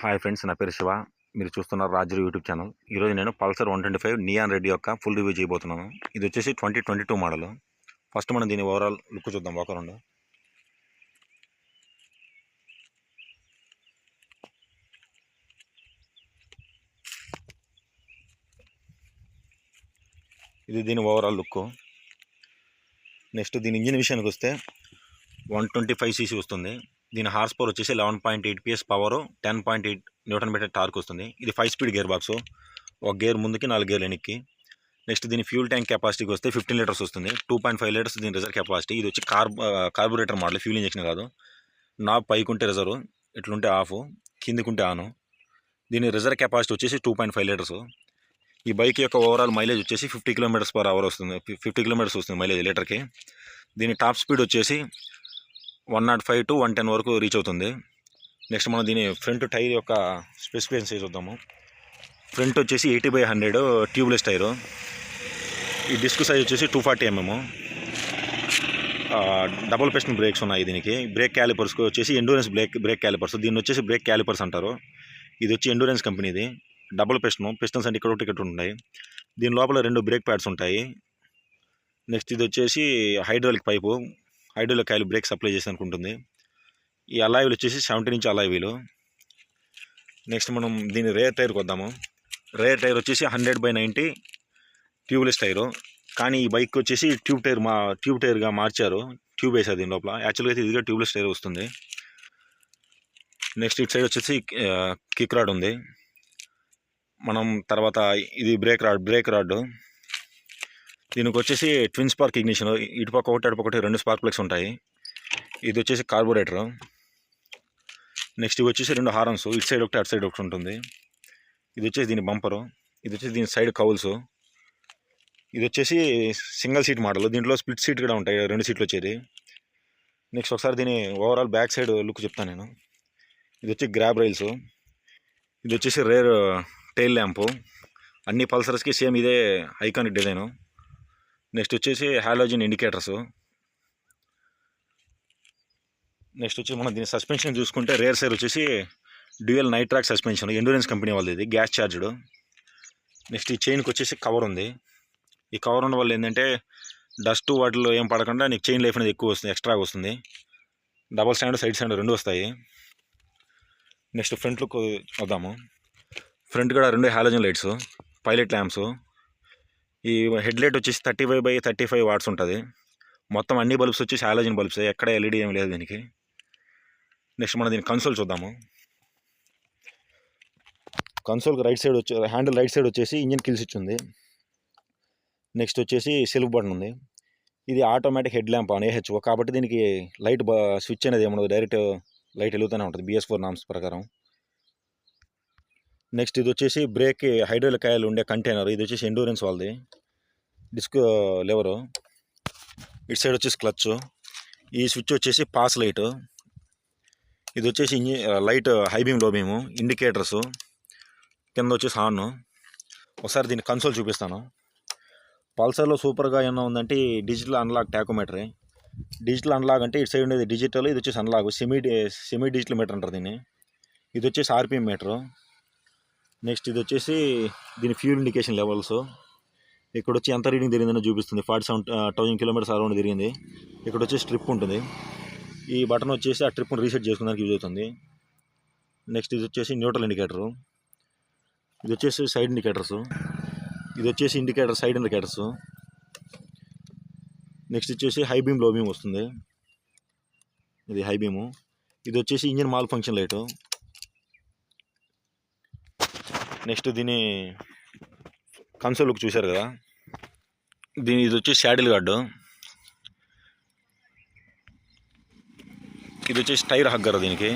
Hi friends, నా పేరు శివ. మీరు చూస్తున్నారు రాజు యూట్యూబ్ ఛానల్. ఈరోజు నేను పల్సర్ 125 నియాన్ రెడ్ యొక్క ఫుల్ రివ్యూ చేయబోతున్నాను. ఇది వచ్చేసి 2022 మోడల్. ఫస్ట్ మనం దీని ఓవరాల్ లుక్ చూద్దాం. ఒక రెండు ఇది దీని ఓవరాల్ లుక్. నెక్స్ట్ దీని ఇంజిన్ విషయానికి వస్తే 125 cc వస్తుంది. దీని హార్స్ పవర్ వచ్చేసి 11.8 PS power, 10.8 newton metre torque వస్తుంది. ఇది 5 స్పీడ్ గేర్ బాక్స్, ఒక గేర్ ముందుకి 4 గేర్లు వెనక్కి. నెక్స్ట్ దీని ఫ్యూల్ ట్యాంక్ కెపాసిటీకి వస్తే 15 లీటర్స్ వస్తుంది. 2.5 లీటర్స్ దీని రిజర్వ్ కెపాసిటీ. ఇది వచ్చి కార్బొరేటర్ మోడల్, ఫ్యూల్ ఇంజెక్షన్ కాదు. నాబ్ పైకి ఉంటే రిజర్వ్, ఇట్లుంటే ఆఫ్, కిందికుంటే ఆను. దీని రిజర్వ్ కెపాసిటీ వచ్చేసి 2.5 లీటర్స్. ఈ బైక్ యొక్క ఓవరాల్ మైలేజ్ వచ్చేసి 50 km/h వస్తుంది. 50 kilometers వస్తుంది మైలేజ్ లీటర్కి. దీని టాప్ స్పీడ్ వచ్చేసి 105 to 110 వరకు రీచ్ అవుతుంది. నెక్స్ట్ మనం దీని ఫ్రంట్ టైర్ యొక్క స్పెసిఫికేషన్ చూద్దాము. ఫ్రంట్ వచ్చేసి 80/100 ట్యూబ్లెస్ టైరు. ఈ డిస్క్ సైజ్ వచ్చేసి 240 mm. డబుల్ పిస్టన్ బ్రేక్స్ ఉన్నాయి దీనికి. బ్రేక్ క్యాలిపర్స్కి వచ్చేసి ఎండూరెన్స్ బ్రేక్ క్యాలిపర్స్. దీన్ని వచ్చేసి బ్రేక్ క్యాలిపర్స్ అంటారు. ఇది వచ్చి ఎండూరెన్స్ కంపెనీది. డబుల్ పిస్టన్స్ అంటే ఇక్కడ ఒకటి ఉంటాయి. దీని లోపల 2 బ్రేక్ ప్యాడ్స్ ఉంటాయి. నెక్స్ట్ ఇది వచ్చేసి hydraulic pipe, hydraulic oil break supply చేసి అనుకుంటుంది. ఈ అలాయ్ వీల్ వచ్చేసి 17 inch అలాయ్ వీలు. నెక్స్ట్ మనం దీని రేర్ టైర్కి వద్దాము. రేర్ టైర్ వచ్చేసి 100/90 ట్యూబ్లెస్ టైరు. కానీ ఈ బైక్ వచ్చేసి ట్యూబ్ టైర్గా మార్చారు. ట్యూబ్ వేసారు దీని లోపల. యాక్చువల్గా అయితే ఇదిగా ట్యూబ్లెస్ టైర్ వస్తుంది. నెక్స్ట్ ఇటు సైడ్ వచ్చేసి కిక్ రాడ్ ఉంది. మనం తర్వాత ఇది బ్రేక్ రాడ్. దీనికి వచ్చేసి ట్విన్ స్పార్క్ ఇగ్నిషన్. ఇటుపక్క ఒకటి అటుపక్కటి 2 స్పార్క్ ప్లగ్స్ ఉంటాయి. ఇది వచ్చేసి కార్బొరేటర్. నెక్స్ట్ ఇవి వచ్చేసి 2 హారన్స్, ఇటు సైడ్ ఒకటి అటు సైడ్ ఒకటి ఉంటుంది. ఇది వచ్చేసి దీని బంపరు. ఇది వచ్చేసి దీని సైడ్ కౌల్స్. ఇది వచ్చేసి సింగిల్ సీట్ మోడల్. దీంట్లో స్ప్లిట్ సీట్ కూడా ఉంటాయి, 2 సీట్లు వచ్చేది. నెక్స్ట్ ఒకసారి దీని ఓవరాల్ బ్యాక్ సైడ్ లుక్ చెప్తాను నేను. ఇది వచ్చి గ్రాబ్ రైల్స్. ఇది వచ్చేసి రేర్ టైల్ ల్యాంపు. అన్ని పల్సర్స్కి సేమ్ ఇదే ఐకానిక్ డిజైను. నెక్స్ట్ వచ్చేసి హాలోజన్ ఇండికేటర్స్. నెక్స్ట్ వచ్చి మనం దీని సస్పెన్షన్ చూసుకుంటే రేర్ సైడ్ వచ్చేసి dual Nitrox suspension, Endurance company వాళ్ళది. ఇది గ్యాస్ ఛార్జ్డ్. నెక్స్ట్ ఈ చైన్కి వచ్చేసి కవర్ ఉంది. ఈ కవర్ ఉన్న వల్ల ఏంటంటే డస్ట్ వాటిలో ఏం పడకుండా నీకు చైన్ లైఫ్ అనేది ఎక్కువ వస్తుంది, ఎక్స్ట్రాగా వస్తుంది. డబల్ స్టాండ్, సైడ్ స్టాండ్ 2 వస్తాయి. నెక్స్ట్ ఫ్రంట్ లుక్ వద్దాము. ఫ్రంట్ కూడా 2 హాలోజన్ లైట్స్, పైలట్ ల్యాంప్స్. ఈ హెడ్ లైట్ వచ్చేసి 35/35 watts ఉంటుంది. మొత్తం అన్ని బల్బ్స్ వచ్చేసి హాలోజన్ బల్బ్స్, ఎక్కడ ఎల్ఈడి ఏం లేదు దీనికి. నెక్స్ట్ మనం దీని కన్సోల్ చూద్దాము. కన్సోల్కి right side handle right side వచ్చేసి ఇంజిన్ కిల్ స్విచ్ ఉంది. నెక్స్ట్ వచ్చేసి సెల్ఫ్ బటన్ ఉంది. ఇది automatic head lamp on AHO కాబట్టి దీనికి లైట్ స్విచ్ అనేది ఏమన్నది, డైరెక్ట్ లైట్ వెలుగుతూనే ఉంటుంది BS4 నామ్స్ ప్రకారం. నెక్స్ట్ ఇది వచ్చేసి బ్రేక్ హైడ్రాలిక్ ఆయిల్ ఉండే కంటైనర్. ఇది వచ్చేసి ఎండూరెన్స్ వాళ్ళది. Disc lever. ఇటు సైడ్ వచ్చేసి క్లచ్. ఈ స్విచ్ వచ్చేసి పాస్ లైట్. ఇది వచ్చేసి light high beam, low beam, indicators. కింద వచ్చేసి హార్న్. ఒకసారి దీన్ని కన్సోల్ చూపిస్తాను. పల్సర్లో సూపర్గా ఏమన్నా ఉందంటే digital unlock tachometer. Digital unlock అంటే ఇటు సైడ్ ఉండేది డిజిటల్, ఇది వచ్చేసి అన్లాక్ సెమీ డిజిటల్ మీటర్ అంటారు దీన్ని. ఇది వచ్చేసి RPM మీటరు. నెక్స్ట్ ఇది వచ్చేసి దీని ఫ్యూల్ ఇండికేషన్ లెవెల్స్. ఇక్కడ వచ్చి ఎంత రీడింగ్ తిరిగిందని చూపిస్తుంది. 47,000 kilometers అరౌండ్ తిరిగింది. ఇక్కడ వచ్చేసి ట్రిప్ ఉంటుంది. ఈ బటన్ వచ్చేసి ఆ ట్రిప్ను రీసెట్ చేసుకోవడానికి యూజ్ అవుతుంది. నెక్స్ట్ ఇది వచ్చేసి న్యూట్రల్ ఇండికేటరు. ఇది వచ్చేసి సైడ్ ఇండికేటర్స్. ఇది వచ్చేసి సైడ్ ఇండికేటర్స్. నెక్స్ట్ వచ్చేసి హై బీమ్, లో బీమ్ వస్తుంది. ఇది హై బీము. ఇది వచ్చేసి engine mall function light. Next దీని కన్సోల్ లుక్ చూశారు కదా. ఇది వచ్చి శాడిల్ గార్డు. ఇది వచ్చేసి టైర్ హగ్గర్ దీనికి.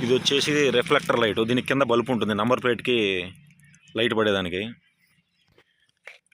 ఇది వచ్చేసి రిఫ్లెక్టర్ లైట్. దీనికి కింద బల్బ్ ఉంటుంది, నంబర్ ప్లేట్కి లైట్ పడేదానికి.